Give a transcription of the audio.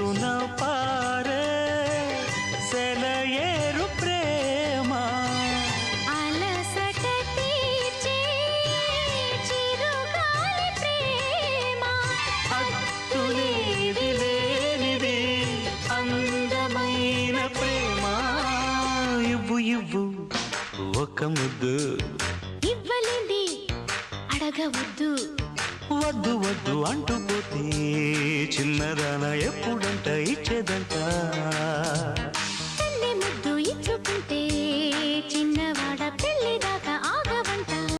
మనసున పారే సెలయేరు ప్రేమ అలసట తీర్చే చిరుగాలి ప్రేమ హద్దులేది లేనిది అందమైన ప్రేమ ఇవ్వు ఇవ్వు ఒక ముద్దు ఇవ్వలేంది అడగవద్దు వద్దు వద్దు అంటూ పోతే చిన్నదాన ఎప్పుడంట ఇచ్చేదంట